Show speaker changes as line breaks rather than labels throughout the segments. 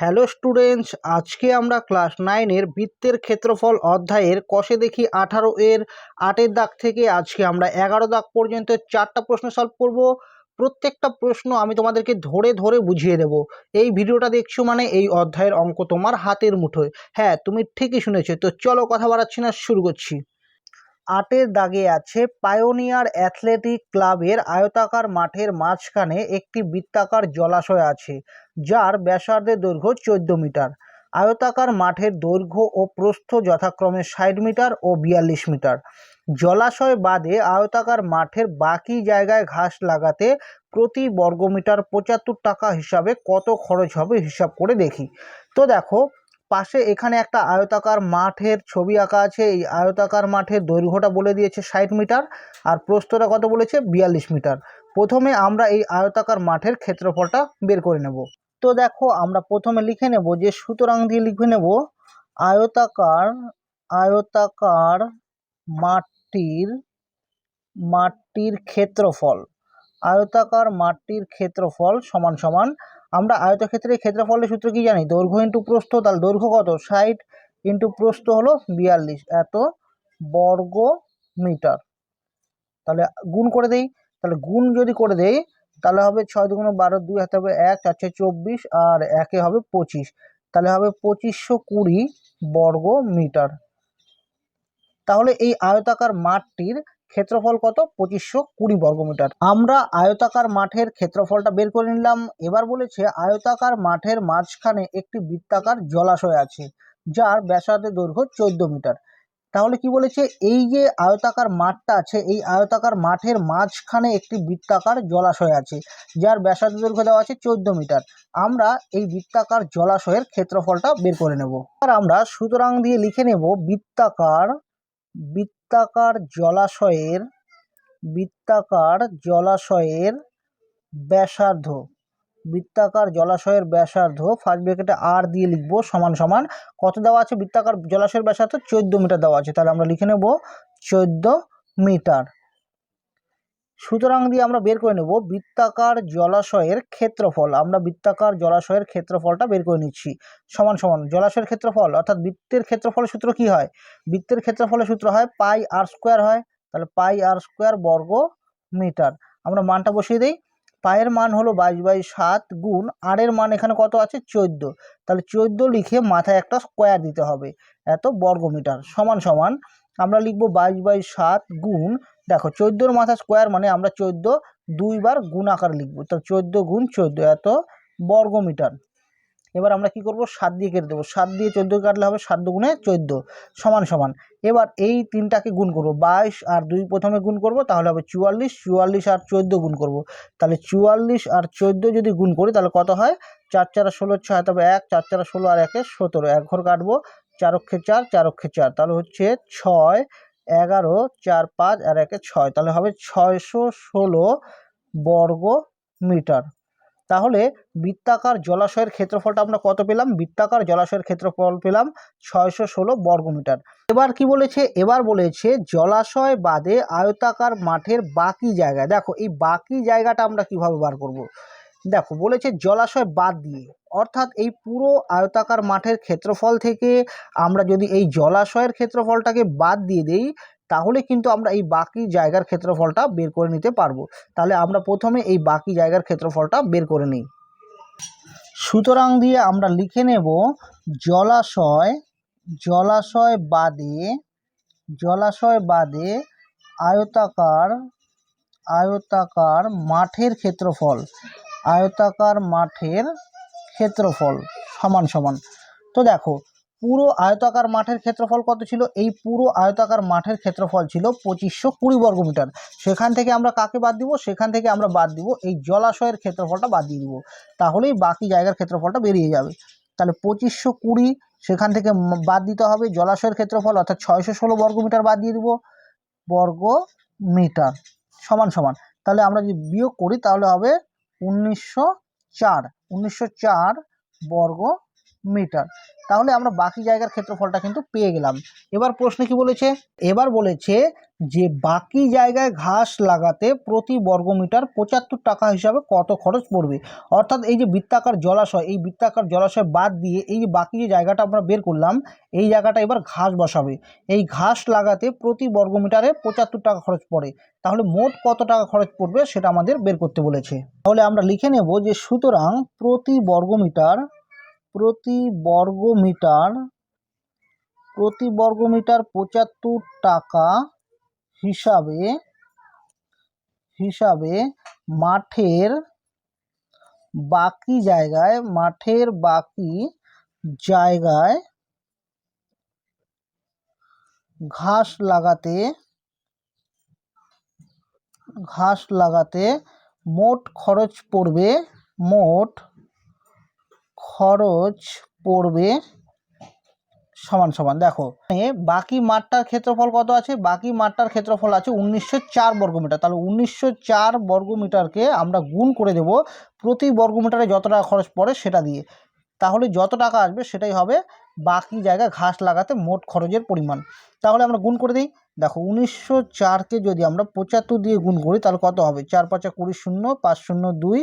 Hello students, আজকে আমরা class 9-এর বৃত্তের ক্ষেত্রফল অধ্যায়ের কষে দেখি 18 এর 8-এর দাগ থেকে আজকে আমরা 11 দাগ পর্যন্ত 4টা প্রশ্ন সলভ করব। প্রত্যেকটা প্রশ্ন আমি তোমাদেরকে ধরে ধরে বুঝিয়ে দেব। এই ভিডিওটা দেখছো মানে এই অধ্যায়ের অঙ্ক তোমার হাতের মুঠোয়। হ্যাঁ, তুমি ঠিকই শুনেছো। তো চলো কথা বাড়াচ্ছি না, শুরু করছি। 8-এর দাগে আছে পায়োনিয়ার অ্যাথলেটিক ক্লাবের আয়তাকার মাঠের মাঝখানে একটি বৃত্তাকার জলাশয় আছে, যার ব্যাসার্ধের দৈর্ঘ্য 14 মিটার। আয়তাকার মাঠের দৈর্ঘ্য ও প্রস্থ যথাক্রমে 60 মিটার ও 42 মিটার। জলাশয় বাদে আয়তাকার মাঠের বাকি জায়গায় ঘাস লাগাতে প্রতি বর্গমিটার 75 টাকা হিসাবে কত খরচ হবে হিসাব করে দেখি। তো দেখো, পাশে এখানে একটা আয়তাকার মাঠের ছবি আঁকা আছে। এই আয়তাকার মাঠের দৈর্ঘ্যটা বলে দিয়েছে 60 মিটার আর প্রস্থটা কত বলেছে 42 মিটার। প্রথমে আমরা এই আয়তাকার মাঠের ক্ষেত্রফলটা বের করে নেব। তো দেখো, আমরা প্রথমে লিখে নেব যে সুতরাং দিয়ে লিখে নেব আয়তাকার আয়তাকার মাঠটির ক্ষেত্রফল। আয়তাকার মাঠটির ক্ষেত্রফল সমান সমান, আমরা আয়তক্ষেত্রের ক্ষেত্রফলের সূত্র কি জানি? দৈর্ঘ্য ইন্টু প্রস্থ। তাহলে দৈর্ঘ্য কত? 60 ইন্টু প্রস্থ হলো 42, এত বর্গ মিটার। তাহলে গুণ করে দেই। তাহলে গুণ যদি করে দেই তাহলে হবে 6 দুগুণে 12, 2 হাতে হবে 1, 4 × 24 আর 1 হবে 25। তাহলে হবে 2520 বর্গ মিটার। তাহলে এই আয়তাকার মাঠটির ক্ষেত্রফল কত? 2520 বর্গমিটার। আমরা আয়তাকার মাঠের ক্ষেত্রফলটা বের করে নিলাম। এবার বলেছে আয়তাকার মাঠের মাঝখানে একটি বৃত্তাকার জলাশয় আছে, যার ব্যাসার্ধের দৈর্ঘ্য 14 মিটার। তাহলে কি বলেছে? এই যে আয়তাকার মাঠটা আছে, এই আয়তাকার মাঠের মাঝখানে একটি বৃত্তাকার জলাশয় আছে, যার ব্যাসার্ধ দৈর্ঘ্য দেওয়া আছে 14 মিটার। আমরা এই বৃত্তাকার জলাশয়ের ক্ষেত্রফলটা বের করে নেব। আর আমরা সুতরাং দিয়ে লিখে নেব বৃত্তাকার জলাশয়ের ব্যাসার্ধ। বৃত্তাকার জলাশয়ের ব্যাসার্ধ ফার্স্ট ব্র্যাকেটে আর দিয়ে লিখবো সমান সমান কত দেওয়া আছে? বৃত্তাকার জলাশয়ের ব্যাসার্ধ 14 মিটার দেওয়া আছে। তাহলে আমরা লিখে নেব 14 মিটার। সুতরাং দিয়ে আমরা বের করে নেব বৃত্তাকার জলাশয়ের ক্ষেত্রফল। আমরা বৃত্তাকার জলাশয়ের ক্ষেত্রফলটা বের করে নিচ্ছি সমান সমান জলাশয়ের ক্ষেত্রফল অর্থাৎ বৃত্তের ক্ষেত্রফলের সূত্র কি হয়? বৃত্তের ক্ষেত্রফলের সূত্র হয় পাই আর স্কোয়ার হয়। তাহলে পাই আর স্কোয়ার বর্গ মিটার। আমরা মানটা বসিয়ে দিই। পায়ের মান হলো 22/7 গুণ আর এর মান এখানে কত আছে? 14। তাহলে 14 লিখে মাথায় একটা স্কোয়ার দিতে হবে, এত বর্গ মিটার সমান সমান আমরা লিখবো 22/7 গুণ, দেখো 14-র মাথা স্কোয়ার মানে আমরা 14 দুইবার গুণ আকারে লিখবো। তো 14 গুণ 14 এত বর্গ মিটার। এবার আমরা কি করব? 7 দিয়ে কেটে দেবো। 7 দিয়ে 14 কাটলে হবে 7 দুগুণে 14 সমান সমান। এবার এই তিনটাকে গুণ করব, 22 আর 2 প্রথমে গুণ করব, তাহলে হবে 44। 44 আর 14 গুণ করব, তাহলে 44 আর 14 যদি গুণ করি তাহলে কত হয়? 4 × 4 = 16, 6 হাতে হবে 1, 4 × 4 = 16 আর 1 = 17, এক ঘর কাটবো, 4 অক্ষে 4, 4 অক্ষে 4, তাহলে হচ্ছে 6, 11, 4, 5 আর 1 = 6, তাহলে হবে 616 বর্গ মিটার। তাহলে বৃত্তাকার জলাশয়ের ক্ষেত্রফলটা আমরা কত পেলাম? বৃত্তাকার জলাশয়ের ক্ষেত্রফল পেলাম 616 বর্গমিটার। এবার কি বলেছে? এবার বলেছে জলাশয় বাদে আয়তাকার মাঠের বাকি জায়গা। দেখো, এই বাকি জায়গাটা আমরা কিভাবে বার করব? দেখো, বলেছে জলাশয় বাদ দিয়ে, অর্থাৎ এই পুরো আয়তাকার মাঠের ক্ষেত্রফল থেকে আমরা যদি এই জলাশয়ের ক্ষেত্রফলটাকে বাদ দিয়ে দেই, তাহলে কিন্তু আমরা এই বাকি জায়গার ক্ষেত্রফলটা বের করে নিতে পারবো। তাহলে আমরা প্রথমে এই বাকি জায়গার ক্ষেত্রফলটা বের করে নিই। সুতরাং দিয়ে আমরা লিখে নেব জলাশয় বাদে আয়তাকার মাঠের ক্ষেত্রফল সমান সমান। তো দেখো, পুরো আয়তাকার মাঠের ক্ষেত্রফল কত ছিল? এই পুরো আয়তাকার মাঠের ক্ষেত্রফল ছিল 2520 বর্গমিটার। সেখান থেকে আমরা কাকে বাদ দিব? সেখান থেকে আমরা বাদ দিব এই জলাশয়ের ক্ষেত্রফলটা বাদ দিয়ে দিব, তাহলেই বাকি জায়গার ক্ষেত্রফলটা বেরিয়ে যাবে। তাহলে 2520 সেখান থেকে বাদ দিতে হবে জলাশয়ের ক্ষেত্রফল, অর্থাৎ 616 বর্গমিটার বাদ দিয়ে দিব বর্গ মিটার সমান সমান। তাহলে আমরা যদি বিয়োগ করি তাহলে হবে 1904 বর্গ মিটার। তাহলে আমরা বাকি জায়গার ক্ষেত্রফলটা কিন্তু পেয়ে গেলাম। এবার প্রশ্নে কি বলেছে, এবার বলেছে যে বাকি জায়গায় ঘাস লাগাতে প্রতি বর্গমিটার 75 টাকা হিসাবে কত খরচ পড়বে। অর্থাৎ এই যে বৃত্তাকার জলাশয়, এই বৃত্তাকার জলাশয় বাদ দিয়ে এই যে বাকি যে জায়গাটা আমরা বের করলাম, এই জায়গাটা এবার ঘাস বসাবে। এই ঘাস লাগাতে প্রতি বর্গমিটারে 75 টাকা খরচ পড়ে। তাহলে মোট কত টাকা খরচ পড়বে সেটা আমাদের বের করতে বলেছে। তাহলে আমরা লিখে নেব যে সুতরাং প্রতি বর্গমিটার 75 টাকা হিসাবে মাঠের বাকি জায়গায় ঘাস লাগাতে মোট খরচ পড়বে সমান সমান। দেখো বাকি মাঠটার ক্ষেত্রফল কত আছে, বাকি মাঠটার ক্ষেত্রফল আছে 1904 বর্গমিটার। তাহলে 1904 বর্গমিটারকে আমরা গুণ করে দেব প্রতি বর্গমিটারে যত টাকা খরচ পড়ে সেটা দিয়ে। তাহলে যত টাকা আসবে সেটাই হবে বাকি জায়গায় ঘাস লাগাতে মোট খরচের পরিমাণ। তাহলে আমরা গুণ করে দিই। দেখো 1904কে যদি আমরা 75 দিয়ে গুণ করি তাহলে কত হবে, 4 5 20 0 5 0 2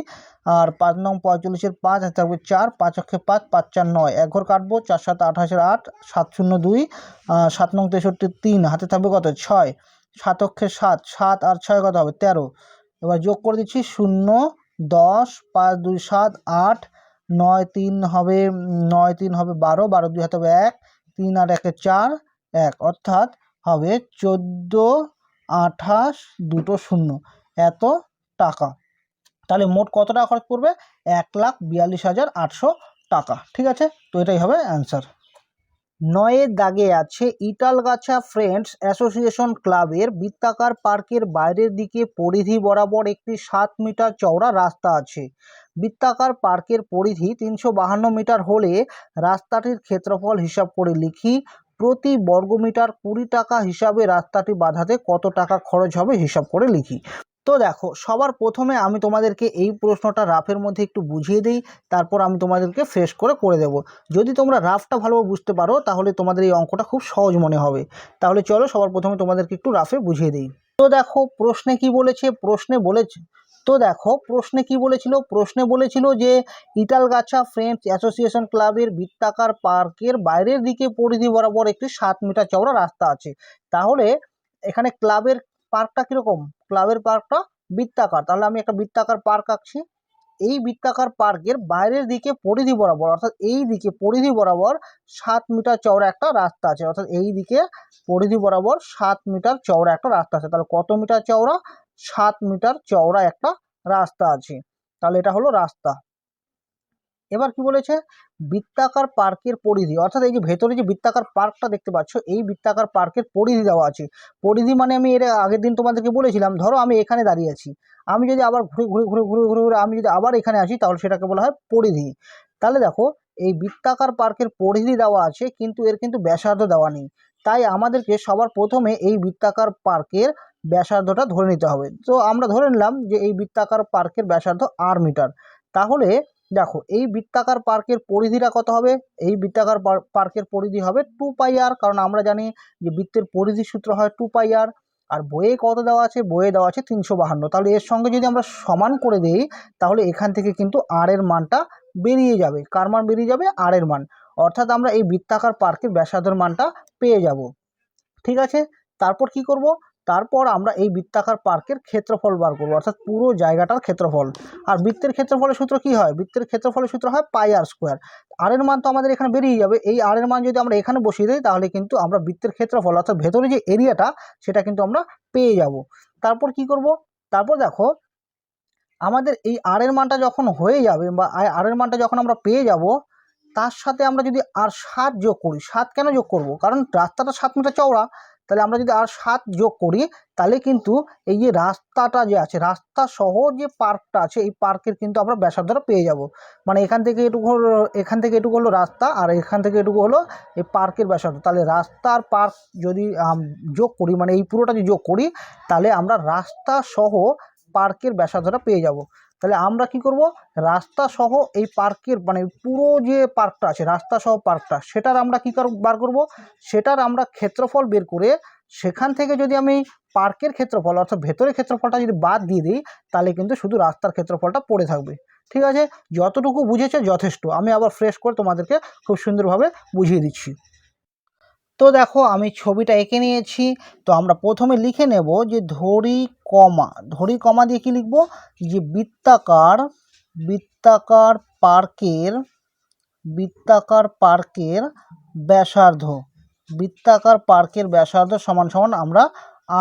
আর 5 9 45 5 হাতে থাকবে 4, 5 অক্ষে 5, 5 4 9, এক ঘর কাটবো, 4 7 28 8, 7 0 2, 7 9 63 3, হাতে থাকবে কত 6, 7 অক্ষে 7, 7 আর 6 কত হবে 13। এবার যোগ করে দিচ্ছি 0 10 5 2 7 8, 9 3 হবে 12, 12 2 হাতে হবে 1, 3 আর 1 4, 1 অর্থাৎ হবে 14 28 2 0 এত টাকা। তাহলে মোট কত টাকা খরচ পড়বে, 1,42,800 টাকা। ঠিক আছে, তো এটাই হবে অ্যান্সার। 9 দাগে আছে ইটালগাছা ফ্রেন্ডস অ্যাসোসিয়েশন ক্লাবের বৃত্তাকার পার্কের বাইরের দিকে পরিধি বরাবর একটি 7 মিটার চওড়া রাস্তা আছে। বৃত্তাকার পার্কের পরিধি 352 মিটার হলে রাস্তাটির ক্ষেত্রফল হিসাব করে লিখি। প্রতি বর্গমিটার 20 টাকা হিসাবে রাস্তাটি বাঁধাতে কত টাকা খরচ হবে হিসাব করে লিখি। তো দেখো সবার প্রথমে আমি তোমাদেরকে এই প্রশ্নটা রাফের মধ্যে একটু বুঝিয়ে দিই, তারপর আমি তোমাদেরকে ফ্রেশ করে দেব। যদি তোমরা রাফটা ভালোভাবে বুঝতে পারো তাহলে তোমাদের এই অঙ্কটা খুব সহজ মনে হবে। তাহলে চলো সবার প্রথমে তোমাদেরকে একটু রাফে বুঝিয়ে দিই। তো দেখো প্রশ্নে কি বলেছে, প্রশ্নে বলেছিল যে ইটালগাছা ফ্রেন্ডস অ্যাসোসিয়েশন ক্লাবের বৃত্তাকার পার্কের বাইরের দিকে পরিধি বরাবর একটি 7 মিটার চওড়া রাস্তা আছে। তাহলে এখানে ক্লাবের পার্কটা কিরকম, ক্লাবের পার্কটা বৃত্তাকার। তাহলে আমি একটা বৃত্তাকার পার্ক আঁকছি। এই বৃত্তাকার পার্কের বাইরের দিকে পরিধি বরাবর, অর্থাৎ এই দিকে পরিধি বরাবর 7 মিটার চওড়া একটা রাস্তা আছে। অর্থাৎ এই দিকে পরিধি বরাবর 7 মিটার চওড়া একটা রাস্তা আছে। তাহলে কত মিটার চওড়া, 7 মিটার চওড়া একটা রাস্তা আছে। তাহলে এটা হলো রাস্তা। এবার কি বলেছে, বৃত্তাকার পার্কের পরিধি, অর্থাৎ এই যে ভেতরে যে বৃত্তাকার পার্কটা দেখতে পাচ্ছ, এই বৃত্তাকার পার্কের পরিধি দেওয়া আছে। পরিধি মানে আমি এর আগের দিন তোমাদেরকে বলেছিলাম, ধরো আমি এখানে দাঁড়িয়ে আছি, আমি যদি আবার ঘুরে আমি যদি আবার এখানে আসি তাহলে সেটাকে বলা হয় পরিধি। তাহলে দেখো এই বৃত্তাকার পার্কের পরিধি দেওয়া আছে কিন্তু এর কিন্তু ব্যাসার্ধ দেওয়া নেই। তাই আমাদেরকে সবার প্রথমে এই বৃত্তাকার পার্কের ব্যাসার্ধটা ধরে নিতে হবে। তো আমরা ধরে নিলাম যে এই বৃত্তাকার পার্কের ব্যাসার্ধ 8 মিটার। তাহলে দেখো এই বৃত্তাকার পার্কের পরিধিটা কত হবে, এই বৃত্তাকার পার্কের পরিধি হবে 2πr, কারণ আমরা জানি যে বৃত্তের পরিধি সূত্র হয় 2πr। আর বইয়ে কত দেওয়া আছে, বইয়ে দেওয়া আছে 352। তাহলে এর সঙ্গে যদি আমরা সমান করে দেই তাহলে এখান থেকে কিন্তু আর এর মানটা বেরিয়ে যাবে। কার মান বেরিয়ে যাবে, আর এর মান। অর্থাৎ আমরা এই বৃত্তাকার পার্কের ব্যাসার্ধের মানটা পেয়ে যাব। ঠিক আছে, তারপর কি করব, তারপর আমরা এই বৃত্তাকার পার্কের ক্ষেত্রফল বার করব, অর্থাৎ পুরো জায়গাটার ক্ষেত্রফল। আর বৃত্তের ক্ষেত্রফলের সূত্র কি হয়, বৃত্তের ক্ষেত্রফলের সূত্র হয় πr²। আর এর মান তো আমাদের এখানে বেরিয়ে যাবে। এই আর এর মান যদি আমরা এখানে বসিয়ে দিই তাহলে কিন্তু আমরা বৃত্তের ক্ষেত্রফল অর্থাৎ ভেতরে যে এরিয়াটা সেটা কিন্তু আমরা পেয়ে যাব। তারপর কি করব, তারপর দেখো আমাদের এই আর এর মানটা যখন হয়ে যাবে বা আর এর মানটা যখন আমরা পেয়ে যাব, তার সাথে আমরা যদি আর 7 যোগ করি। 7 কেন যোগ করব, কারণ রাস্তাটা 7 মিটার চওড়া। তাহলে আমরা যদি আর 7 যোগ করি তাহলে কিন্তু এই যে রাস্তাটা যে আছে, রাস্তা সহ যে পার্কটা আছে, এই পার্কের কিন্তু আমরা ব্যাসার্ধটা পেয়ে যাব। মানে এখান থেকে এটুকু হলো রাস্তা, আর এখান থেকে এটুকু হলো এই পার্কের ব্যাসার্ধ। তাহলে রাস্তা আর পার্ক যদি যোগ করি, মানে এই পুরোটা যদি যোগ করি তাহলে আমরা রাস্তা সহ পার্কের ব্যাসার্ধটা পেয়ে যাব। তাহলে আমরা কি করব, রাস্তা সহ এই পার্কের মানে পুরো যে পার্কটা আছে রাস্তা সহ পার্কটা, সেটার আমরা কী বার করব, সেটার আমরা ক্ষেত্রফল বের করে সেখান থেকে যদি আমি পার্কের ক্ষেত্রফল অর্থাৎ ভেতরের ক্ষেত্রফলটা যদি বাদ দিয়ে দিই, তাহলে কিন্তু শুধু রাস্তার ক্ষেত্রফলটা পড়ে থাকবে। ঠিক আছে, যতটুকু বুঝেছে যথেষ্ট। আমি আবার ফ্রেশ করে তোমাদেরকে খুব সুন্দরভাবে বুঝিয়ে দিচ্ছি। তো দেখো আমি ছবিটা এঁকে নিয়েছি। তো আমরা প্রথমে লিখে নেব যে ধরি কমা দিয়ে কি লিখব, যে বৃত্তাকার পার্কের ব্যাসার্ধ সমান সমান আমরা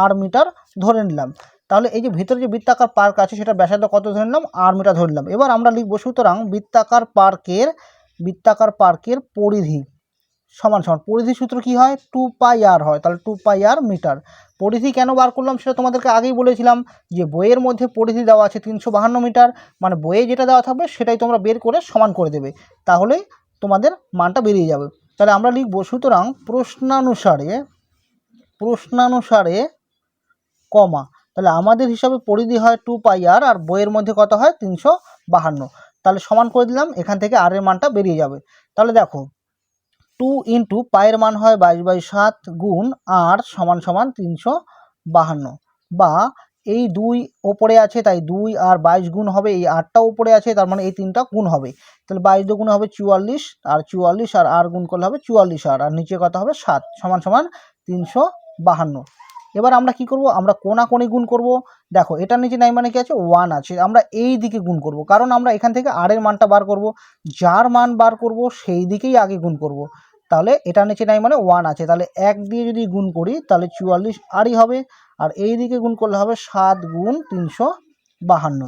আর মিটার ধরে নিলাম। তাহলে এই যে ভিতরে যে বৃত্তাকার পার্ক আছে সেটা ব্যাসার্ধ কত ধরে নিলাম, আর মিটার ধরে নিলাম। এবার আমরা লিখব সুতরাং বৃত্তাকার পার্কের পরিধি সমান সমান, পরিধি সূত্র কি হয়, 2πr হয়, তাহলে 2πr মিটার। পরিধি কেন বার করলাম সেটা তোমাদেরকে আগেই বলেছিলাম, যে বইয়ের মধ্যে পরিধি দেওয়া আছে 352 মিটার, মানে বইয়ে যেটা দেওয়া থাকবে সেটাই তোমরা বের করে সমান করে দেবে, তাহলেই তোমাদের মানটা বেরিয়ে যাবে। তাহলে আমরা লিখব সুতরাং প্রশ্নানুসারে কমা, তাহলে আমাদের হিসাবে পরিধি হয় 2πr আর বইয়ের মধ্যে কত হয় 352, তাহলে সমান করে দিলাম, এখান থেকে আর এর মানটা বেরিয়ে যাবে। তাহলে দেখো 2 ইন্টু পায়ের মান হয় 22/7 গুণ আর সমান সমান 352, বা এই 2 ওপরে আছে তাই 2 আর 22 গুণ হবে, এই 8টা ওপরে আছে তার মানে এই 3টা গুণ হবে, তাহলে 22 গুণ হবে 44 আর 44 আর গুণ করলে হবে 44 আর নিচে কত হবে 7 সমান সমান 352। এবার আমরা কি করব, আমরা কোণাকোণি গুণ করব। দেখো এটার নিচে নাই মানে কি আছে 1 আছে, আমরা এই দিকে গুণ করব, কারণ আমরা এখান থেকে আর এর মানটা বার করব, যার মান বার করব সেই দিকেই আগে গুণ করব। তাহলে এটার নিচে নাই মানে 1 আছে, তাহলে 1 দিয়ে যদি গুণ করি তাহলে 44 আরই হবে, আর এই দিকে গুণ করলে হবে 7 গুণ 352,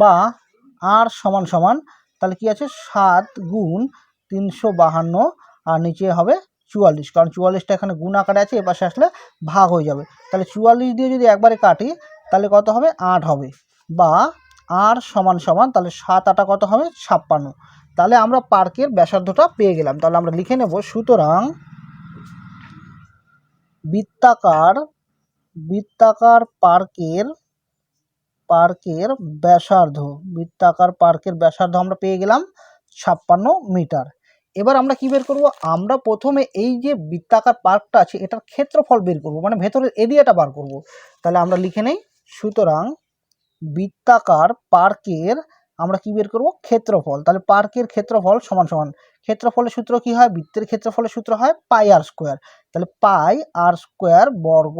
বা আর সমান সমান তাহলে কি আছে 7 গুণ 352 আর নিচে হবে 44, কারণ 44টা এখানে গুণ আকারে আছে, এপাশে আসলে ভাগ হয়ে যাবে। তাহলে 44 দিয়ে যদি একবারে কাটি তাহলে কত হবে 8 হবে, বা আর সমান সমান তাহলে 7 8 কত হবে 56। তাহলে আমরা পার্কের ব্যাসার্ধটা পেয়ে গেলাম। তাহলে আমরা লিখে নেব সুতরাং বৃত্তাকার পার্কের ব্যাসার্ধ আমরা পেয়ে গেলাম 56 মিটার। এবার আমরা কি বের করব, আমরা প্রথমে এই যে বৃত্তাকার পার্কটা আছে এটার ক্ষেত্রফল বের করব, মানে ভেতরের এরিয়াটা বার করব। তাহলে আমরা লিখে নেই সুতরাং বৃত্তাকার পার্কের আমরা কি বের করব, ক্ষেত্রফল। তাহলে পার্কের ক্ষেত্রফল সমান সমান, ক্ষেত্রফলের সূত্র কি হয়, বৃত্তের ক্ষেত্রফলের সূত্র হয় পাই আর স্কোয়ার, তাহলে পাই আর স্কোয়ার বর্গ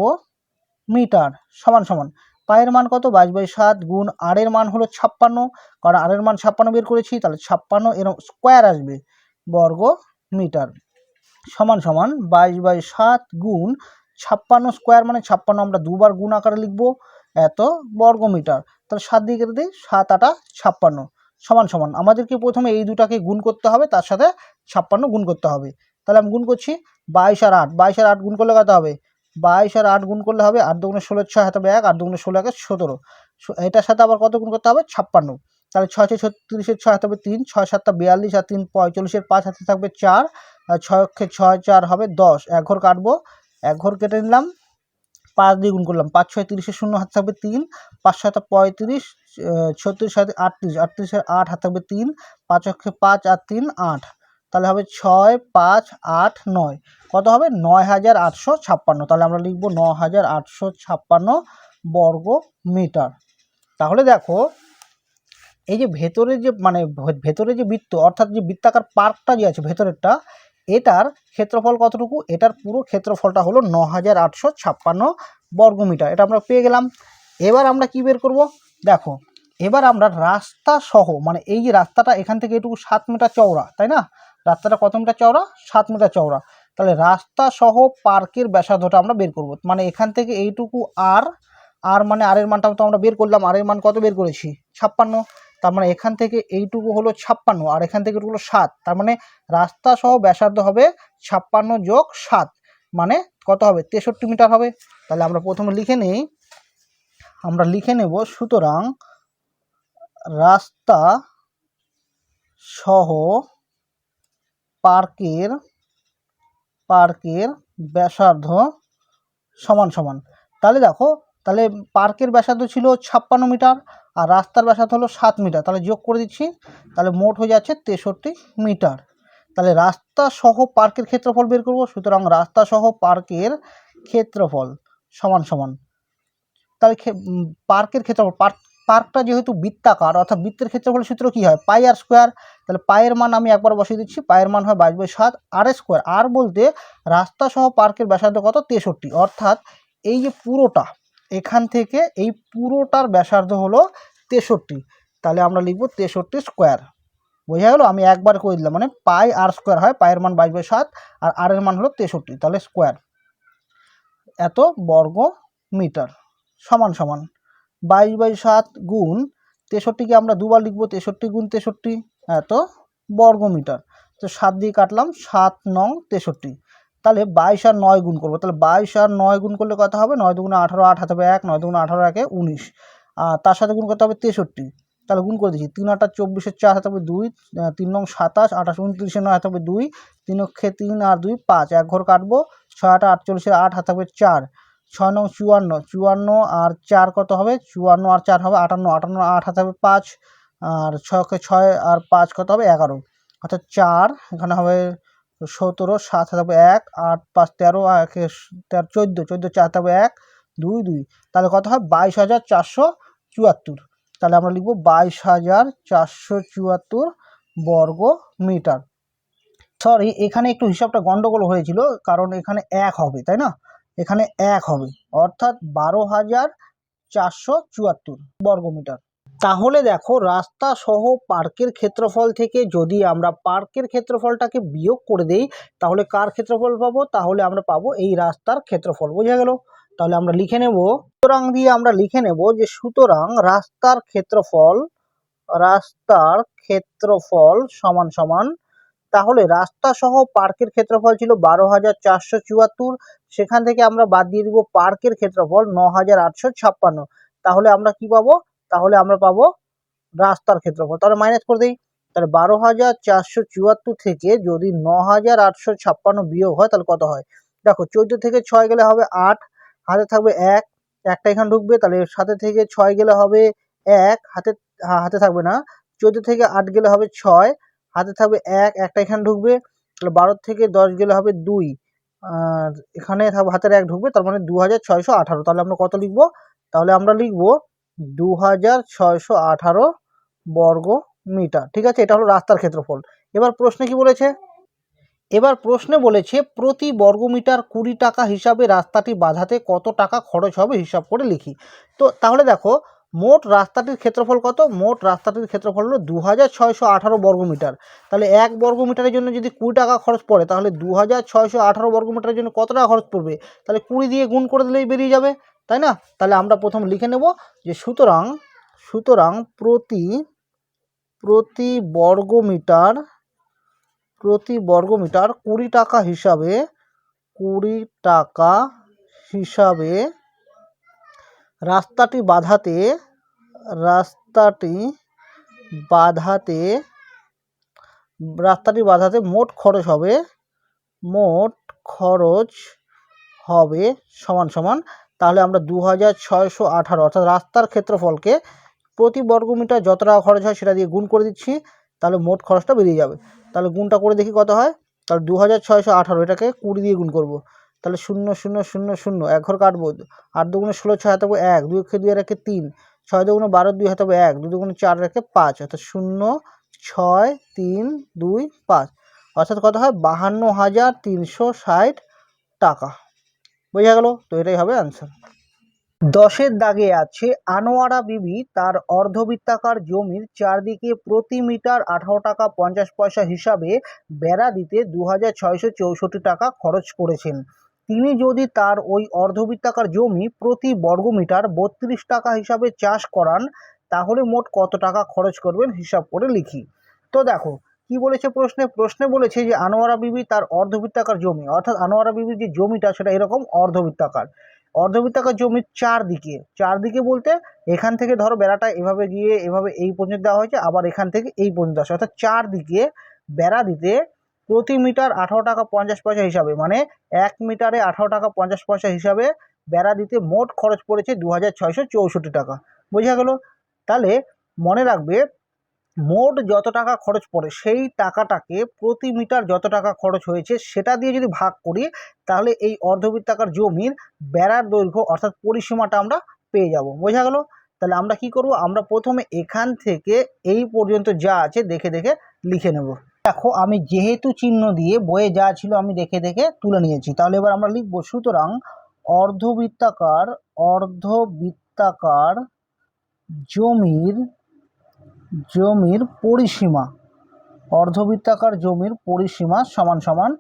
মিটার সমান সমান পায়ের মান কত 22/7 গুণ আর এর মান হলো 56, কারণ আর এর মান 56 বের করেছি, তাহলে 56 এর স্কোয়ার আসবে বর্গ মিটার সমান সমান 22/7 গুণ 56 স্কোয়ার মানে 56 আমরা দুবার গুণ আকারে লিখবো এত বর্গ মিটার, তাহলে 7 দিয়ে কেটে দিই 7 8 56 সমান সমান আমাদেরকে প্রথমে এই দুটাকে গুণ করতে হবে, তার সাথে 56 গুণ করতে হবে। তাহলে আমি গুণ করছি 22 আর 8 গুণ করলে কত হবে, 22 আর 8 গুণ করলে হবে 8 দুগুণে 16 6 হাতে 1 8 দুগুণে 16 1 17, এটার সাথে আবার কত গুণ করতে হবে 56, তাহলে 6 6 36 6 হাতে হবে 3 6 7 42 আর 3 45 5 হাতে থাকবে 4 আর 6 6 4 হবে 10, এক ঘর কাটবো, এক ঘর কেটে নিলাম, 5 দিয়ে গুণ করলাম 5 6 30 শূন্য হাতে থাকবে 3 5 7 35 36 7 38 38 8 হাতে থাকবে 3 5 অক্ষে 5 আর 3 8, তাহলে হবে 6 5 8 9 কত হবে 9856, তাহলে আমরা লিখব 9856 বর্গ মিটার। তাহলে দেখো এই যে ভেতরে যে বৃত্ত অর্থাৎ যে বৃত্তাকার পার্কটা যে আছে ভেতরেরটা, এটার ক্ষেত্রফল কতটুকু, এটার পুরো ক্ষেত্রফলটা হলো 9856 বর্গ মিটার, এটা আমরা পেয়ে গেলাম। এবার আমরা কি বের করব, দেখো এবার আমরা রাস্তা সহ মানে এই যে রাস্তাটা এখান থেকে এটুকু 7 মিটার চওড়া, তাই না, রাস্তাটা কত মিটার চওড়া 7 মিটার চওড়া, তাহলে রাস্তা সহ পার্কের ব্যাসার্ধটা আমরা বের করব, মানে এখান থেকে এইটুকু আর মানে আর এর মানটা তো আমরা বের করলাম, আর এর মান কত বের করেছি 56, তার মানে এখান থেকে এইটুকু হলো 56 আর এখান থেকে এটুকু হলো 7, তার মানে রাস্তা সহ ব্যাসার্ধ হবে 56 যোগ 7 মানে কত হবে 63 মিটার হবে। তাহলে আমরা প্রথমে লিখে নেব সুতরাং রাস্তা সহ পার্কের ব্যাসার্ধ সমান সমান, তাহলে দেখো তাহলে পার্কের ব্যাসার্ধ ছিল 56 মিটার আর রাস্তার ব্যাসার্ধ হলো 7 মিটার, তাহলে যোগ করে দিচ্ছি, তাহলে মোট হয়ে যাচ্ছে 63 মিটার। তাহলে রাস্তা সহ পার্কের ক্ষেত্রফল বের করব। সুতরাং রাস্তা সহ পার্কের ক্ষেত্রফল সমান সমান, তাহলে পার্কের ক্ষেত্রফল, পার্কটা যেহেতু বৃত্তাকার অর্থাৎ বৃত্তের ক্ষেত্রফলের সূত্র কী হয়, পাই আর স্কোয়ার। তাহলে পায়ের মান আমি একবার বসিয়ে দিচ্ছি, পায়ের মান হয় 22/7 আর স্কোয়ার। আর বলতে রাস্তা সহ পার্কের ব্যাসার্ধ কত, 63, অর্থাৎ এই যে পুরোটা এখান থেকে এই পুরোটার ব্যাসার্ধ হলো 63। তাহলে আমরা লিখব 63 স্কোয়ার। বোঝা গেল, আমি একবার করে দিলাম, মানে পাই আর স্কোয়ার হয়, পায়ের মান 22/7 আর আর এর মান হলো 63, তাহলে স্কোয়ার এত বর্গ মিটার সমান সমান 22/7 গুণ 63কে আমরা দুবার লিখবো, 63 গুণ 63 এত বর্গ মিটার। তো 7 দিয়ে কাটলাম, 7 নং 63। তাহলে 22 আর 9 গুণ করবো, তাহলে 22 আর 9 গুণ করলে কত হবে, 9 দুগুণে 18, 8 হাতে হবে 1, 9 দুগুণে 18, 1 19, আর তার সাথে গুণ করতে হবে 63। তাহলে গুণ করে দিচ্ছি, 3 8 24, 4 হাতে হবে 2, 3 নং 27, 28 29, 9 হাতে হবে 2, 3 অক্ষে 3 আর 2 5, এক ঘর কাটবো, 6 8 48, 8 হাতে হবে 4, 6 নং 54, 54 আর 4 কত হবে, 54 আর 4 হবে 58, 58 8 হাতে হবে 5, আর 6কে 6 আর 5 কত হবে 11, অর্থাৎ 4 এখানে হবে 17, 7 হাতে হবে 1, 8 5 13, 1 13 14, 14 4 হাতে হবে 1 2 2, তাহলে কত হয় 22,474। তাহলে আমরা লিখব 22,474 বর্গ মিটার। সরি, এখানে একটু হিসাবটা গন্ডগোল হয়েছিল, কারণ এখানে 1 হবে, তাই না, এখানে 1 হবে, অর্থাৎ 12,474 বর্গমিটার। তাহলে দেখো, রাস্তা সহ পার্কের ক্ষেত্রফল থেকে যদি আমরা পার্কের ক্ষেত্রফলটাকে বিয়োগ করে দেই, তাহলে কার ক্ষেত্রফল পাবো, তাহলে আমরা পাবো এই রাস্তার ক্ষেত্রফল। বোঝা গেল, তাহলে আমরা লিখে নেব, সুতরাং দিয়ে আমরা লিখে নেব যে সুতরাং রাস্তার ক্ষেত্রফল সমান সমান, তাহলে রাস্তা সহ পার্কের ক্ষেত্রফল ছিল 12,474, সেখান থেকে আমরা বাদ দিয়ে দিব পার্কের ক্ষেত্রফল 9,856, তাহলে আমরা কি পাবো, তাহলে আমরা পাবো রাস্তার ক্ষেত্রফল। তাহলে মাইনাস করে দিই, তাহলে 12,474 থেকে যদি 9,856 বিয়োগ হয় তাহলে কত হয়, দেখো 14 থেকে 6 গেলে হবে 8, হাতে থাকবে 1, একটা এখানে ঢুকবে, তাহলে 7 থেকে 6 গেলে হবে 1, হাতে থাকবে না, 14 থেকে 8 গেলে হবে 6, হাতে থাকবে 1, একটা এখানে ঢুকবে, তাহলে 12 থেকে 10 গেলে হবে 2, আর এখানে হাতের 1 ঢুকবে, তার মানে 2,618। তাহলে আমরা কত লিখবো, তাহলে আমরা লিখবো 2,618 বর্গ মিটার। ঠিক আছে, এটা হলো রাস্তার ক্ষেত্রফল। এবার প্রশ্নে কি বলেছে, এবার প্রশ্নে বলেছে প্রতি বর্গমিটার 20 টাকা হিসাবে রাস্তাটি বাঁধাতে কত টাকা খরচ হবে হিসাব করে লিখি। তো তাহলে দেখো, মোট রাস্তাটির ক্ষেত্রফল কত, মোট রাস্তাটির ক্ষেত্রফল হলো 2,618 বর্গমিটার। তাহলে 1 বর্গমিটারের জন্য যদি 20 টাকা খরচ পড়ে, তাহলে 2,618 বর্গমিটারের জন্য কত টাকা খরচ পড়বে, তাহলে 20 দিয়ে গুণ করে দিলেই বেরিয়ে যাবে, তাই না। তাহলে আমরা প্রথম লিখে নেব যে সুতরাং প্রতি বর্গমিটার 20 টাকা হিসাবে রাস্তাটি বাঁধাতে মোট খরচ হবে সমান সমান, তাহলে আমরা 2,618 অর্থাৎ রাস্তার ক্ষেত্রফলকে প্রতি বর্গমিটার যত টাকা খরচ হয় সেটা দিয়ে গুণ করে দিচ্ছি, তাহলে মোট খরচটা বেরিয়ে যাবে। তাহলে গুণটা করে দেখি কত হয়, তাহলে 2,618 এটাকে 20 দিয়ে গুণ করব, তাহলে 0 0 0 0, এক ঘর কাটবো, 8 দুগুণে 16, 6 হাতে 1, 2 অক্ষে 2 আর 1 3, 6 দুগুণে 12, 2 হাতে 1, 2 দুগুণে 4 আর 1 5, অর্থাৎ 0 6 3 2 5, অর্থাৎ কত হয় 52,360 টাকা। বোঝা গেল, তো এটাই হবে অ্যান্সার। 10-এর দাগে আছে আনোয়ারা বিবি তার অর্ধবৃত্তাকার জমির চারদিকে প্রতি মিটার 18 টাকা 50 পয়সা হিসাবে বেড়া দিতে 2,664 টাকা খরচ করেছেন। তিনি যদি তার ওই অর্ধবৃত্তাকার জমি প্রতি বর্গমিটার 32 টাকা হিসাবে চাষ করান, তাহলে মোট কত টাকা খরচ করবেন হিসাব করে লিখি। তো দেখো কি বলেছে প্রশ্নে বলেছে যে আনোয়ারা বিবি তার অর্ধবৃত্তাকার জমি, অর্থাৎ আনোয়ারা বিবির যে জমিটা সেটা এরকম অর্ধবৃত্তাকার জমির চারদিকে বলতে এখান থেকে ধরো বেড়াটা এভাবে গিয়ে এভাবে এই পর্যন্ত দেওয়া হয়েছে, আবার এখান থেকে এই পর্যন্ত আসে, অর্থাৎ চারদিকে বেড়া দিতে প্রতি মিটার 18 টাকা 50 পয়সা হিসাবে, মানে 1 মিটারে 18 টাকা 50 পয়সা হিসাবে বেড়া দিতে মোট খরচ পড়েছে 2,664 টাকা। বোঝা গেল। তাহলে মনে রাখবে মোট যত টাকা খরচ পড়ে সেই টাকাটাকে প্রতি মিটার যত টাকা খরচ হয়েছে সেটা দিয়ে যদি ভাগ করি তাহলে এই অর্ধবৃত্তাকার জমির বেড়ার দৈর্ঘ্য অর্থাৎ পরিসীমাটা আমরা পেয়ে যাব। বোঝা গেল? তাহলে আমরা কি করব, আমরা প্রথমে এখান থেকে এই পর্যন্ত যা আছে দেখে দেখে লিখে নেব। দেখো আমি যেহেতু চিহ্ন দিয়ে বইয়ে যা ছিল আমি দেখে দেখে তুলে নিয়েছি। তাহলে এবার আমরা লিখব, সুতরাং অর্ধবৃত্তাকার জমির পরিসীমা, অর্ধবৃত্তাকার জমির পরিসীমা সমান সমান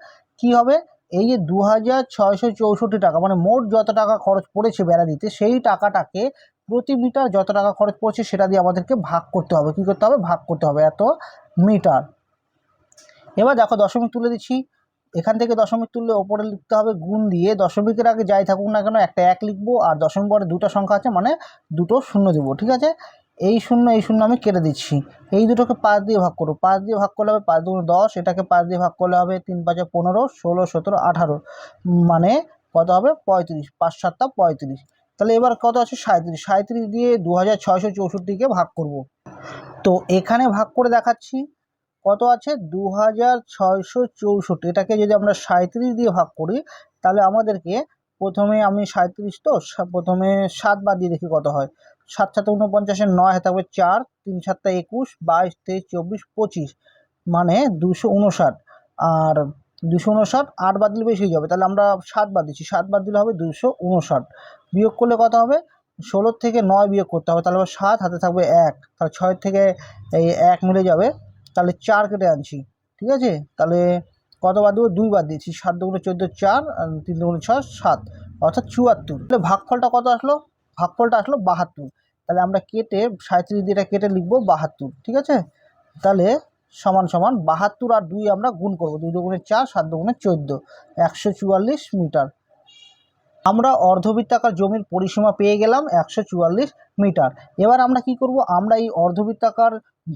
কি হবে, এই যে 2664 টাকা মানে মোট যত টাকা খরচ পড়েছে বেড়া দিতে সেই টাকাটাকে প্রতি মিটার যত টাকা খরচ পড়ছে সেটা দিয়ে আমাদেরকে ভাগ করতে হবে। কি করতে হবে? ভাগ করতে হবে এত মিটার। এবার দেখো দশমিক তুলে দিচ্ছি, এখান থেকে দশমিক তুললে ওপরে লিখতে হবে গুণ দিয়ে, দশমিকের আগে যাই থাকুক না কেন একটা এক লিখবো, আর দশমিক পরে দুটো সংখ্যা আছে মানে দুটো শূন্য দেবো। ঠিক আছে, এই শূন্য আমি কেটে দিচ্ছি। এই দুটোকে 5 দিয়ে ভাগ করো, 5 দিয়ে ভাগ করলে হবে 5 দুগুণে 10, এটাকে 5 দিয়ে ভাগ করলে হবে 3 5 15, 16 17 18, মানে কত হবে 35, 5 7 35। তাহলে এবার কত আছে 37 দিয়ে 2664কে ভাগ করব। তো এখানে ভাগ করে দেখাচ্ছি কত আছে 2664। এটাকে যদি আমরা 37 দিয়ে ভাগ করি তাহলে আমাদেরকে প্রথমে আমি 37 তো প্রথমে 7 বাদ দিয়ে দেখি কত হয়। 7 7 49, 9 থাকবে 4, 3 7 21, 22 23 24 25, মানে 259। আর 259 8 বাদ দিলে বেশি হয়ে যাবে, তাহলে আমরা 7 বাদ দিচ্ছি, 7 বাদ দিলে হবে 259। বিয়োগ করলে কত হবে, 16 থেকে 9 বিয়োগ করতে হবে, তাহলে 7 হাতে থাকবে 1, তাহলে 6 থেকে এই 1 মিলে যাবে, তাহলে 4 কেটে আনছি। ঠিক আছে, তাহলে কত বাদ দেবো, 2 বাদ দিচ্ছি, 7 দুগুণে 14 4, 3 দুগুণে 6 7, অর্থাৎ 74। তাহলে ভাগফলটা কত আসলো, ভাগফলটা আসলো 72। তাহলে আমরা কেটে 37 দিয়ে এটা কেটে লিখবো 72। ঠিক আছে, তাহলে সমান সমান 72 আর 2 আমরা গুণ করবো, 2 দুগুণে 4, 7 দুগুণে 14, 144 মিটার। আমরা অর্ধবৃত্তাকার জমির পরিসীমা পেয়ে গেলাম 144 মিটার। এবার আমরা কি করব, আমরা এই অর্ধবৃত্তাকার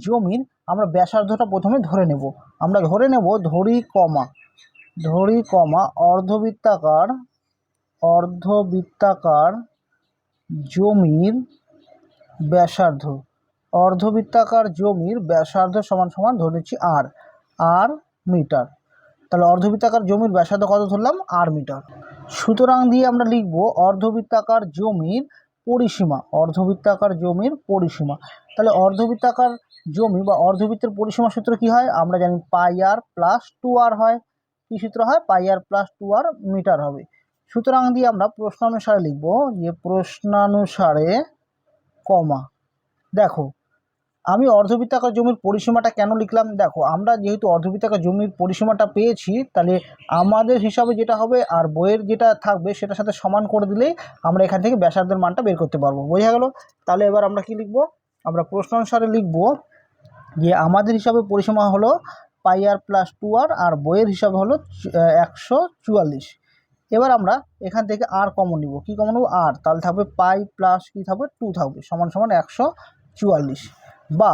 জমির আমরা ব্যাসার্ধটা প্রথমে ধরে নেব। আমরা ধরে নেব ধরি কমা অর্ধবৃত্তাকার জমির ব্যাসার্ধ, অর্ধবৃত্তাকার জমির ব্যাসার্ধ সমান সমান ধরে নিচ্ছি আর মিটার। তাহলে অর্ধবৃত্তাকার জমির ব্যাসার্ধ কত ধরলাম, আর মিটার। সুতরাং দিয়ে আমরা লিখব অর্ধবৃত্তাকার জমির পরিসীমা, অর্ধবৃত্তাকার জমির পরিসীমা। তাহলে অর্ধবৃত্তাকার জমি বা অর্ধবৃত্তের পরিসীমা সূত্র কি হয়, আমরা জানি পাই আর প্লাস 2r হয়। কি সূত্র হয়, পাই আর প্লাস 2r মিটার হবে। সুতরাং দিয়ে আমরা প্রশ্নানুসারে লিখব যে প্রশ্নানুসারে কমা। দেখো আমি অর্ধবৃত্তাকার জমির পরিসীমাটা কেন লিখলাম, দেখো আমরা যেহেতু অর্ধবৃত্তাকার জমির পরিসীমাটা পেয়েছি তাহলে আমাদের হিসাবে যেটা হবে আর বইয়ের যেটা থাকবে সেটার সাথে সমান করে দিলেই আমরা এখান থেকে ব্যাসার্ধের মানটা বের করতে পারবো। বোঝা গেল? তাহলে এবার আমরা কি লিখব, আমরা প্রশ্ন অনুসারে লিখব যে আমাদের হিসাবে পরিসীমা হলো পাই আর প্লাস 2r আর বইয়ের হিসাবে হলো 144। এবার আমরা এখান থেকে আর কমন নিব, কি কমন নেব, আর, তাহলে থাকবে পাই প্লাস কি থাকবে 2 থাকবে সমান সমান 144। বা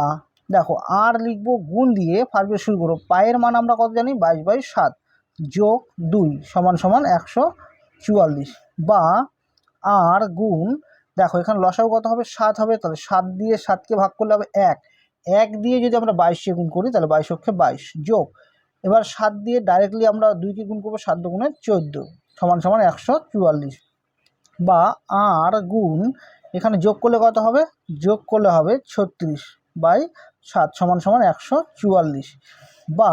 দেখো আর লিখবো গুণ দিয়ে, ফার্স্টে শুরু করবো, পায়ের মান আমরা কত জানি 22/7 যোগ 2 সমান সমান 144। বা আর গুণ, দেখো এখানে লসাগু কত হবে 7 হবে, তাহলে 7 দিয়ে 7কে ভাগ করলে হবে 1 দিয়ে যদি আমরা 22কে গুণ করি তাহলে 22 অক্ষে 22 যোগ, এবার 7 দিয়ে ডাইরেক্টলি আমরা 2কে গুণ করবো, 7 দুগুণে 14 সমান সমান 144। বা আর গুণ এখানে যোগ করলে কত হবে, যোগ করলে হবে 36/7 সমান সমান 144। বা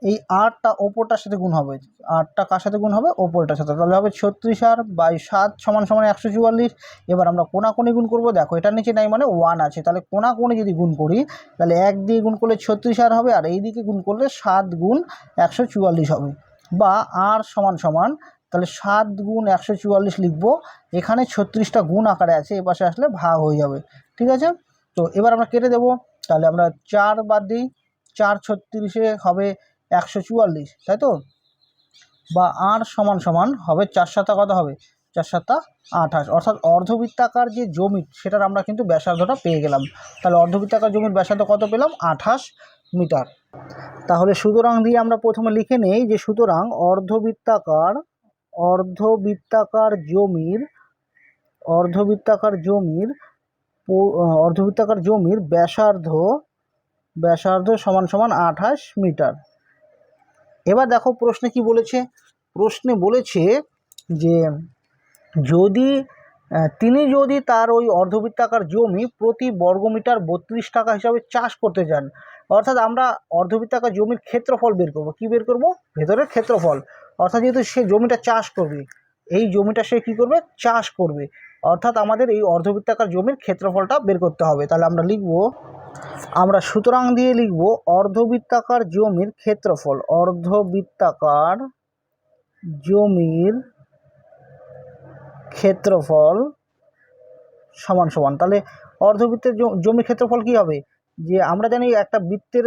এই 8টা ওপরটার সাথে গুণ হবে, 8টা কার সাথে গুণ হবে, ওপরটার সাথে, তাহলে হবে 36r/7 সমান সমান 144। এবার আমরা কোণাকুণি গুণ করব, দেখো এটার নিচে নাই মানে 1 আছে, তাহলে কোণাকুণি যদি গুণ করি তাহলে 1 দিয়ে গুণ করলে 36r হবে আর এই দিকে গুণ করলে 7 গুণ 144 হবে। বা আর সমান সমান তাহলে 7 গুণ 144 লিখবো, এখানে 36টা গুণ আকারে আছে, এ পাশে আসলে ভাগ হয়ে যাবে। ঠিক আছে, তো এবার আমরা কেটে দেবো, তাহলে আমরা 4 বাদ দিই, 4 36-এ হবে 144, তাই তো। বা আর সমান সমান হবে 4 7 কত হবে, 4 7 28, অর্থাৎ অর্ধবৃত্তাকার যে জমি সেটার আমরা কিন্তু ব্যাসার্ধটা পেয়ে গেলাম। তাহলে অর্ধবৃত্তাকার জমির ব্যাসার্ধ কত পেলাম, 28 মিটার। তাহলে সুতরাং দিয়ে আমরা প্রথমে লিখে নেই যে সুতরাং অর্ধবৃত্তাকার জমির অর্ধবৃত্তাকার জমির ব্যাসার্ধ সমান সমান 28 মিটার। এবার দেখো প্রশ্নে কি বলেছে। প্রশ্নে বলেছে যে তিনি যদি তার ওই অর্ধবৃত্তাকার জমি প্রতি বর্গমিটার 32 টাকা হিসাবে চাষ করতে চান, অর্থাৎ আমরা অর্ধবৃত্তাকার জমির ক্ষেত্রফল বের করব। কি বের করব? ভেতরের ক্ষেত্রফল। অর্থাৎ যেহেতু সে জমিটা চাষ করবে, এই জমিটা সে কী করবে? চাষ করবে। অর্থাৎ আমাদের এই অর্ধবৃত্তাকার জমির ক্ষেত্রফলটা বের করতে হবে। তাহলে আমরা সুতরাং দিয়ে লিখব অর্ধবৃত্তাকার জমির ক্ষেত্রফল। অর্ধবৃত্তাকার জমির ক্ষেত্রফল সমান সমান, তাহলে অর্ধবৃত্তের জমির ক্ষেত্রফল কি হবে? যে আমরা জানি একটা বৃত্তের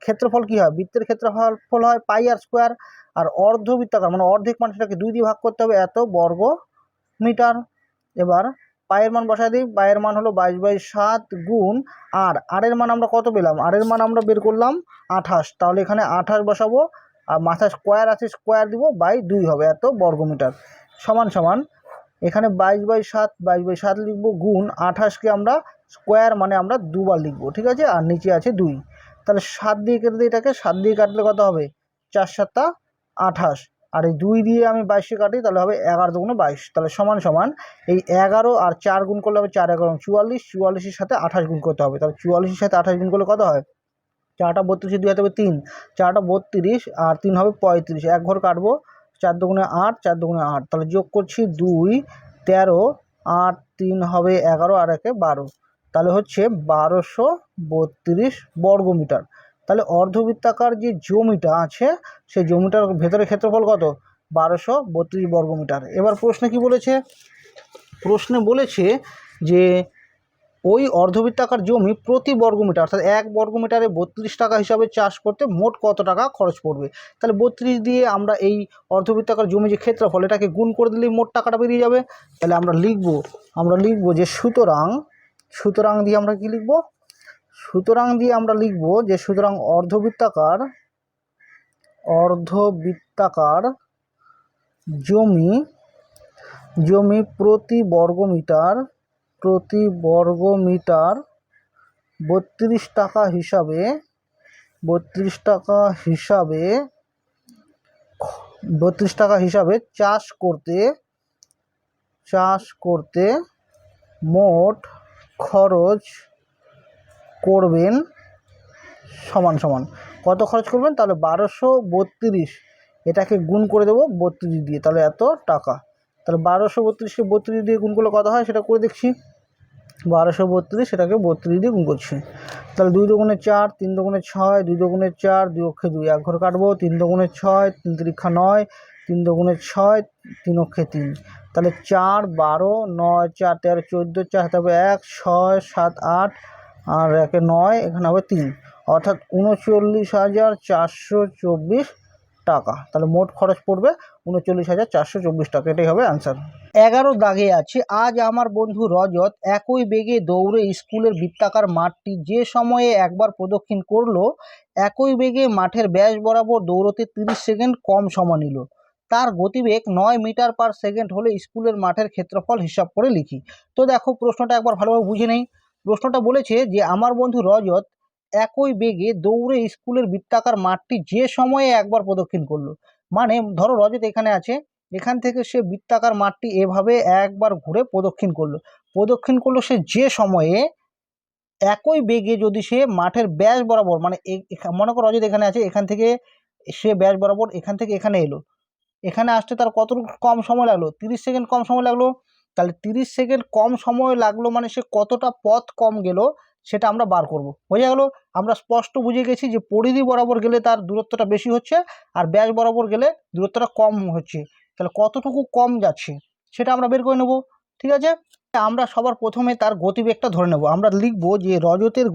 ক্ষেত্রফল কি হয়? বৃত্তের ক্ষেত্রফল হয় পাই আর স্কোয়ার। আর অর্ধবৃত্তাকার মানে অর্ধেক, মানে সেটাকে 2 দিয়ে ভাগ করতে হবে, এত বর্গ মিটার। এবার পায়ের মান বসাই দিই। পায়ের মান হলো 22/7 গুণ আর এর মান আমরা কত পেলাম? আর এর মান আমরা বের করলাম 28। তাহলে এখানে 28 বসাবো, আর মাথায় স্কোয়ার আছে, স্কোয়ার দিব, বাই 2 হবে, এত বর্গমিটার। সমান সমান এখানে 22/7 লিখবো, গুণ 28কে আমরা স্কোয়ার মানে আমরা দুবার লিখবো, ঠিক আছে। আর নিচে আছে 2। তাহলে 7 দিয়ে কেটে দিই এটাকে। 7 দিয়ে কাটলে কত হবে? 4×7 28। আর এই 2 দিয়ে আমি 22কে কাটি, তাহলে হবে 11 × 2 = 22। তাহলে সমান সমান এই 11 আর 4 গুণ করলে হবে 4 11 44। 44-এর সাথে 28 গুণ করতে হবে। তাহলে 44-এর সাথে 28 গুণ করলে কত হয়? 4টা 32, 2 হাতে হবে 3, 4টা 32 আর 3 হবে 35। এক ঘর কাটবো, 4 দুগুণে 8, 4 দুগুণে 8। তাহলে যোগ করছি 2 13, 8 3 হবে 11 আর 1 12। তাহলে হচ্ছে 1232 বর্গমিটার। তাহলে অর্ধবৃত্তাকার যে জমিটা আছে সেই জমিটার ভেতরে ক্ষেত্রফল কত? 1232 বর্গমিটার। এবার প্রশ্নে কি বলেছে? প্রশ্নে বলেছে যে ওই অর্ধবৃত্তাকার জমি প্রতি বর্গমিটার, অর্থাৎ 1 বর্গমিটারে 32 টাকা হিসাবে চাষ করতে মোট কত টাকা খরচ পড়বে। তাহলে 32 দিয়ে আমরা এই অর্ধবৃত্তাকার জমি যে ক্ষেত্রফল, এটাকে গুণ করে দিলেই মোট টাকাটা বেরিয়ে যাবে। তাহলে আমরা লিখব যে সুতরাং দিয়ে আমরা কি লিখব? সুতরাং দিয়ে আমরা লিখব যে সুতরাং অর্ধবৃত্তাকার জমি প্রতি বর্গমিটার 32 টাকা হিসাবে চাষ করতে মোট খরচ করবেন সমান সমান কত খরচ করবেন? তাহলে 1232, এটাকে গুণ করে দেবো 32 দিয়ে, তাহলে এত টাকা। তাহলে 1232কে 32 দিয়ে গুণ করলে কত হয় সেটা করে দেখছি। 1232, সেটাকে 32 দিয়ে গুণ করছি। তাহলে 2 দুগুণে 4, 3 দুগুণে 6, 2 দুগুণে 4, 2 অক্ষে 2, এক ঘর কাটবো, 3 দুগুণে 6, 3 3 9, 3 দুগুণে 6, 3 অক্ষে 3। তাহলে 4 12, 9 4 13 14, 4 হাতে হবে 1, 6 7 8 আর 1 9, এখানে হবে 3, অর্থাৎ 39,424 টাকা। তাহলে মোট খরচ পড়বে 39,424 টাকা। এটাই হবে অ্যান্সার। 11 দাগে আছে, আজ আমার বন্ধু রজত একই বেগে দৌড়ে স্কুলের বৃত্তাকার মাঠটি যে সময়ে একবার প্রদক্ষিণ করলো, একই বেগে মাঠের ব্যাস বরাবর দৌড়তে 30 সেকেন্ড কম সময় নিল। তার গতিবেগ 9 মিটার পার সেকেন্ড হলে স্কুলের মাঠের ক্ষেত্রফল হিসাব করে লিখি। তো দেখো প্রশ্নটা একবার ভালোভাবে বুঝে নেই। প্রশ্নটা বলেছে যে আমার বন্ধু রজত একই বেগে দৌড়ে স্কুলের বৃত্তাকার মাঠটি যে সময়ে একবার প্রদক্ষিণ করলো। মানে ধরো রজত এখানে আছে, এখান থেকে সে বৃত্তাকার মাঠটি এভাবে একবার ঘুরে প্রদক্ষিণ করলো সে যে সময়ে, একই বেগে যদি সে মাঠের ব্যাস বরাবর, মানে মনে করো রজত এখানে আছে, এখান থেকে সে ব্যাস বরাবর এখান থেকে এখানে এলো, এখানে আসতে তার কতটুকু কম সময় লাগলো? 30 সেকেন্ড কম সময় লাগলো। তাহলে 30 সেকেন্ড কম সময় লাগলো মানে সে কতটা পথ কম গেল সেটা আমরা বার করব। বোঝা গেল? আমরা স্পষ্ট বুঝে গেছি যে পরিধি বরাবর গেলে তার দূরত্বটা বেশি হচ্ছে, আর ব্যাস বরাবর গেলে দূরত্বটা কম হচ্ছে। তাহলে কতটুকু কম যাচ্ছে সেটা আমরা বের করে নেব, ঠিক আছে। আমরা সবার প্রথমে তার গতিবেগটা ধরে নেব। আমরা লিখব যে রজতের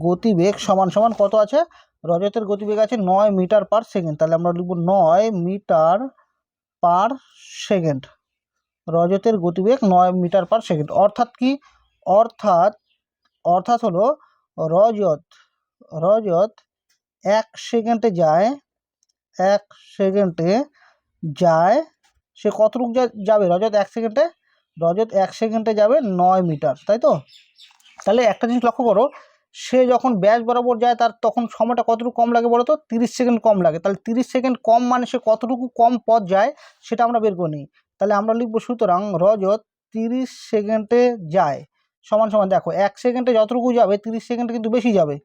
গতিবেগ সমান সমান কত আছে? রজতের গতিবেগ আছে 9 মিটার পার সেকেন্ড। তাহলে আমরা লিখব 9 মিটার পার সেকেন্ড। রজতের গতিবেগ 9 মিটার পার সেকেন্ড। অর্থাৎ কি? অর্থাৎ হলো রজত 1 সেকেন্ডে যায় সে কতটুকু যাবে রজত 1 সেকেন্ডে? রজত 1 সেকেন্ডে যাবে 9 মিটার, তাই তো? তাহলে একটা জিনিস লক্ষ্য করো, সে যখন ব্যাস বরাবর যায় তার তখন সময়টা কতটুকু কম লাগে বলো তো? 30 সেকেন্ড কম লাগে। তাহলে 30 সেকেন্ড কম মানে সে কতটুকু কম পথ যায় সেটা আমরা বের করে নিই। তাহলে আমরা লিখবো সুতরাং রজত 30 সেকেন্ডে যায় সমান সমান, দেখো 1 সেকেন্ডে যতটুকু যাবে 30 সেকেন্ডে কিন্তু বেশি যাবে।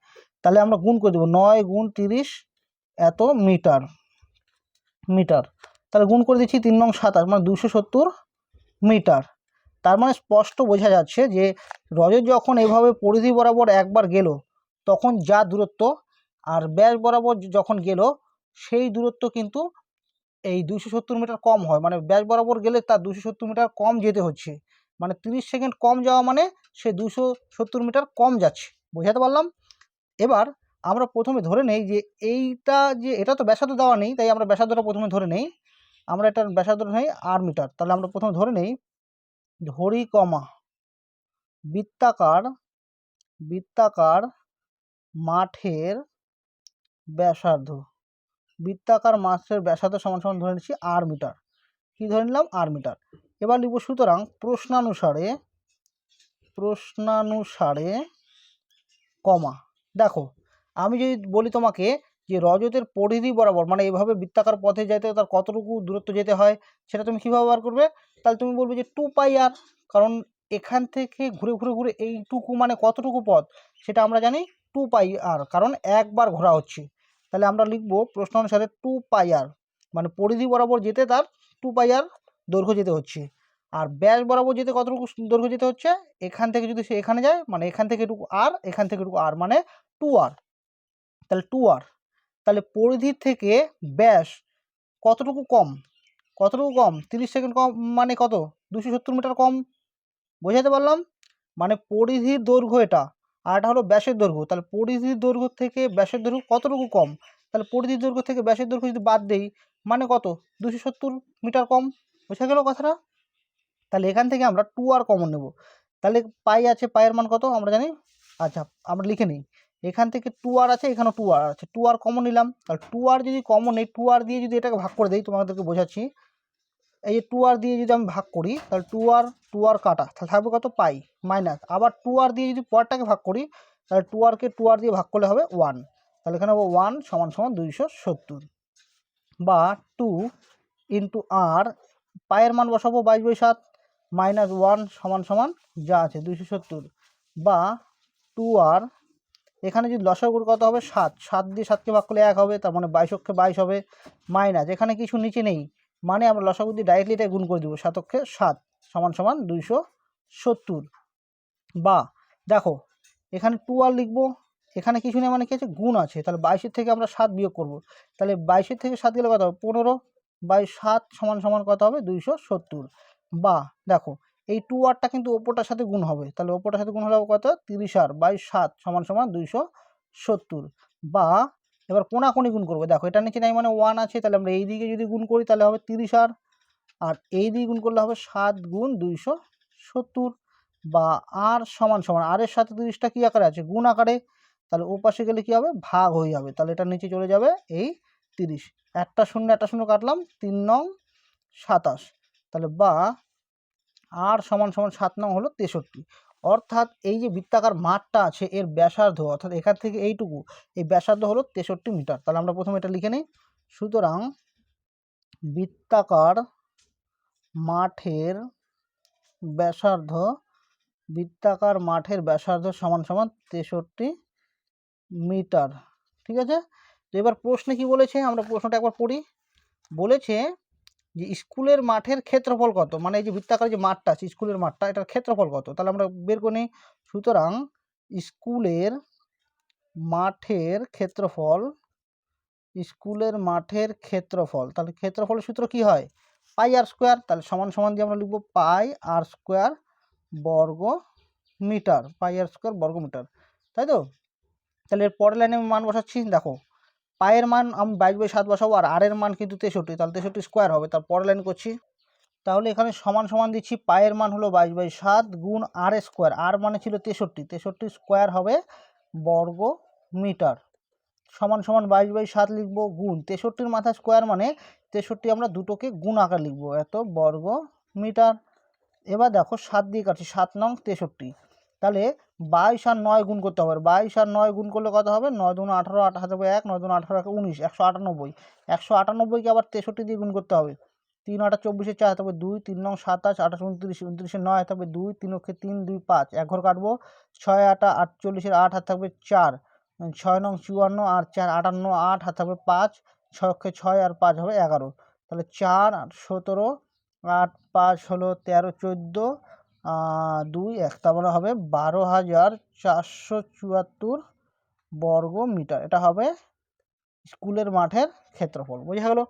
তাহলে আমরা গুণ করে দেবো 9 গুণ 30 এত মিটার। তাহলে গুণ করে দিচ্ছি 3 নং 27 মানে 270 মিটার। তার মানে স্পষ্ট বোঝা যাচ্ছে যে রজত যখন এভাবে পরিধি বরাবর একবার গেল তখন যা দূরত্ব, আর ব্যাস বরাবর যখন গেল সেই দূরত্ব কিন্তু এই 270 মিটার কম হয়। মানে ব্যাস বরাবর গেলে তার 270 মিটার কম যেতে হচ্ছে, মানে 30 সেকেন্ড কম যাওয়া মানে সে 270 মিটার কম যাচ্ছে। বোঝাতে পারলাম? এবার আমরা প্রথমে ধরে নেই যে এটা তো ব্যাসার্ধ দেওয়া নেই, তাই আমরা ব্যাসার্ধটা প্রথমে ধরে নেই। আমরা এটার ব্যাসার্ধ নেই আর মিটার। তাহলে আমরা প্রথমে ধরে নেই ধরি কমা বৃত্তাকার মাঠের ব্যাসার্ধ। বৃত্তাকার মাঠের ব্যাসার্ধ সমান সমান ধরে নিচ্ছি আর মিটার। কি ধরে নিলাম? আর মিটার। এবার লিখব সুতরাং প্রশ্নানুসারে কমা। দেখো আমি যদি বলি তোমাকে যে রজতের পরিধি বরাবর মানে এইভাবে বৃত্তাকার পথে যেতে তার কতটুকু দূরত্ব যেতে হয়, সেটা তুমি কীভাবে বার করবে? তাহলে তুমি বলবে যে 2πr, কারণ এখান থেকে ঘুরে ঘুরে ঘুরে এইটুকু মানে কতটুকু পথ সেটা আমরা জানি 2πr, কারণ একবার ঘোরা হচ্ছে। তাহলে আমরা লিখব প্রশ্ন অনুসারে 2πr মানে পরিধি বরাবর যেতে তার 2πr দৈর্ঘ্য যেতে হচ্ছে। আর ব্যাস বরাবর যেতে কতটুকু দৈর্ঘ্য যেতে হচ্ছে? এখান থেকে যদি সে এখানে যায় মানে এখান থেকে এটুকু আর, এখান থেকে এটুকু আর, মানে 2r। তাহলে 2r। তাহলে পরিধির থেকে ব্যাস কতটুকু কম? 30 সেকেন্ড কম মানে কত? 270 মিটার কম। বোঝাতে পারলাম? মানে পরিধির দৈর্ঘ্য এটা, আর এটা হলো ব্যাসের দৈর্ঘ্য। তাহলে পরিধির দৈর্ঘ্য থেকে ব্যাসের দৈর্ঘ্য কতটুকু কম? তাহলে পরিধির দৈর্ঘ্য থেকে ব্যাসের দৈর্ঘ্য যদি বাদ দেই মানে কত? 270 মিটার কম। বোঝা গেল কথাটা? তাহলে এখান থেকে আমরা 2r কমন নেব। তাহলে পাই আছে, পায়ের মান কত আমরা জানি। আচ্ছা আমরা লিখে নিই, এখান থেকে 2r আছে, এখানেও 2r আছে, 2r কমন নিলাম। তাহলে 2r যদি কমন নেই, 2r দিয়ে যদি এটাকে ভাগ করে দেই, তোমাদেরকে বোঝাচ্ছি। এই যে 2r দিয়ে যদি আমি ভাগ করি তাহলে 2r কাটা, তাহলে থাকবে কত? পাই মাইনাস আবার 2r দিয়ে যদি পরটাকে ভাগ করি তাহলে 2rকে 2r দিয়ে ভাগ করলে হবে 1। তাহলে এখানে হবে 1 সমান সমান 270 বা 2 ইন্টু আর, পায়ের মান বসাবো 22/7 মাইনাস 1 সমান সমান যা আছে 270 বা 2r। এখানে যদি লসাগুর কত হবে? 7 দিয়ে 7কে ভাগ করলে 1 হবে, তার মানে 22 22 হবে, মাইনাস এখানে কিছু নিচে নেই মানে আমরা লসাগু দিয়ে ডাইরেক্টলি এটা গুণ করে দেবো, 7 সমান সমান 270 বা দেখো এখানে 2r লিখবো, এখানে কিছু নেই মানে কি আছে? গুণ আছে। তাহলে 22 থেকে আমরা 7 বিয়োগ করব, তাহলে 22 থেকে 7 গেলে কত হবে? 15/7 সমান সমান কত হবে? 270 বা দেখো এই 2rটা কিন্তু ওপরটার সাথে গুণ হবে, তাহলে ওপরটার সাথে গুণ হলে কত? 30r/7 সমান সমান 270 বা এবার কোনাকুনি গুণ করবো। দেখো এটা নিচে নাই মানে 1 আছে, তাহলে আমরা এই দিকে যদি গুণ করি তাহলে হবে 30r, আর এই দিকে গুণ করলে হবে 7 গুণ 270 বা আর সমান সমান আর এর সাথে 30টা কী আকারে আছে? গুণ আকারে। তাহলে ও পাশে গেলে কী হবে? ভাগ হয়ে যাবে। তাহলে এটা নিচে চলে যাবে এই 30, একটা শূন্য কাটলাম, 3 নং 27। তাহলে বা আর সমান সমান 7 নং হলো 63। অর্থাৎ এই যে বৃত্তাকার মাঠটা আছে এর ব্যাসার্ধ, অর্থাৎ এখান থেকে এইটুকু, এই ব্যাসার্ধ হলো 63 মিটার। তাহলে আমরা প্রথমে এটা লিখে নিই, সুতরাং বৃত্তাকার মাঠের ব্যাসার্ধ সমান সমান 63 মিটার। ঠিক আছে? তো এবার প্রশ্নে কি বলেছে আমরা প্রশ্নটা একবার পড়ি। বলেছে যে স্কুলের মাঠের ক্ষেত্রফল কত? মানে এই যে বৃত্তাকার যে মাঠটা আছে স্কুলের মাঠটা, এটার ক্ষেত্রফল কত? তাহলে আমরা বের করে নিই, সুতরাং স্কুলের মাঠের ক্ষেত্রফল, তাহলে ক্ষেত্রফলের সূত্র কি হয়? πr²। তাহলে সমান সমান দিয়ে আমরা লিখব πr² বর্গ মিটার, πr² বর্গ মিটার, তাই তো? তাহলে এর পরের লাইনে আমি মান বসাচ্ছি। দেখো পায়ের মান আমি 22/7 বসাবো আর আর এর মান কিন্তু 63, তাহলে 63 স্কোয়ার হবে। তার পরের লাইন করছি, তাহলে এখানে সমান সমান দিচ্ছি, পায়ের মান হলো 22/7 গুণ আর স্কোয়ার, আর মানে ছিল 63 স্কোয়ার হবে বর্গ মিটার। সমান সমান 22/7 লিখবো, গুণ 63-র মাথায় স্কোয়ার মানে 63 আমরা দুটোকে গুণ আকার লিখবো, এত বর্গ মিটার। এবার দেখো 7 দিয়ে কাটছি, 7 নং 63, তাহলে 22 আর 9 গুণ করতে হবে। 22 আর 9 গুণ করলে কত হবে? 9 দুগুণ 18, 8 হাতে 1, 9 দুগুণ 18, 19, 198। 198কে আবার 63 দিয়ে গুণ করতে হবে। 3 8 24, 4 হাতে 2, 3 নং 27, 28 29, 29 9 হাতে 2, 3 অক্ষে 3, 2 5, এক ঘর কাটবো। 6 8 48, 8 হাতে থাকবে 4, 6 নং 54 আর 4 58, 8 হাতে থাকবে 5, 6 অক্ষে 6 আর 5 হবে 11, তাহলে 4 আর 17, 8 5 হলো 13, 14, 2 1, তার মানে হবে 12,474 বর্গ মিটার। এটা হবে স্কুলের মাঠের ক্ষেত্রফল। বোঝা গেল?